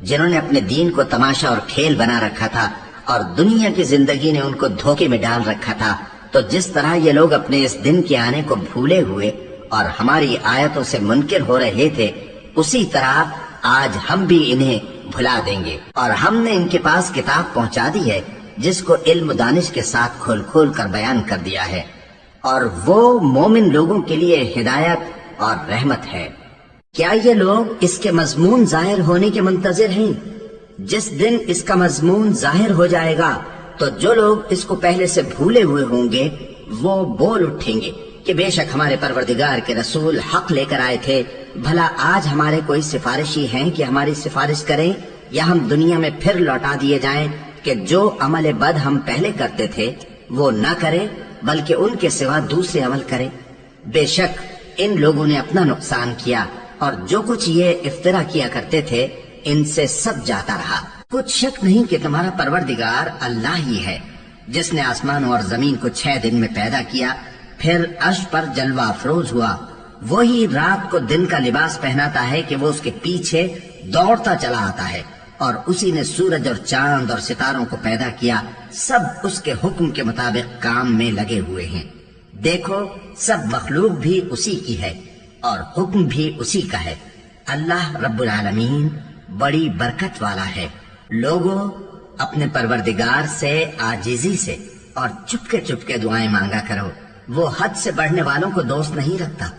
جنہوں نے اپنے دین کو تماشا اور کھیل بنا رکھا تھا اور دنیا کی زندگی نے ان کو دھوکے میں ڈال رکھا تھا، تو جس طرح یہ لوگ اپنے اس دن کے آنے کو بھولے ہوئے اور ہماری آیتوں سے منکر ہو رہے تھے، اسی طرح آج ہم بھی انہیں بھلا دیں گے۔ اور ہم نے ان کے پاس کتاب پہنچا دی ہے جس کو علم و دانش کے ساتھ کھول کھول کر بیان کر دیا ہے، اور وہ مومن لوگوں کے لیے ہدایت اور رحمت ہے۔ کیا یہ لوگ اس کے مضمون ظاہر ہونے کے منتظر ہیں؟ جس دن اس کا مضمون ظاہر ہو جائے گا تو جو لوگ اس کو پہلے سے بھولے ہوئے ہوں گے وہ بول اٹھیں گے کہ بے شک ہمارے پروردگار کے رسول حق لے کر آئے تھے، بھلا آج ہمارے کوئی سفارشی ہیں کہ ہماری سفارش کریں، یا ہم دنیا میں پھر لوٹا دیے جائیں کہ جو عمل بد ہم پہلے کرتے تھے وہ نہ کریں بلکہ ان کے سوا دوسرے عمل کریں۔ بے شک ان لوگوں نے اپنا نقصان کیا، اور جو کچھ یہ افترا کیا کرتے تھے ان سے سب جاتا رہا۔ کچھ شک نہیں کہ تمہارا پروردگار اللہ ہی ہے جس نے آسمانوں اور زمین کو 6 دن میں پیدا کیا، پھر عرش پر جلوہ افروز ہوا۔ وہی رات کو دن کا لباس پہناتا ہے کہ وہ اس کے پیچھے دوڑتا چلا آتا ہے، اور اسی نے سورج اور چاند اور ستاروں کو پیدا کیا، سب اس کے حکم کے مطابق کام میں لگے ہوئے ہیں۔ دیکھو سب مخلوق بھی اسی کی ہے اور حکم بھی اسی کا ہے۔ اللہ رب العالمین بڑی برکت والا ہے۔ لوگوں اپنے پروردگار سے عاجزی سے اور چپکے چپکے دعائیں مانگا کرو، وہ حد سے بڑھنے والوں کو دوست نہیں رکھتا۔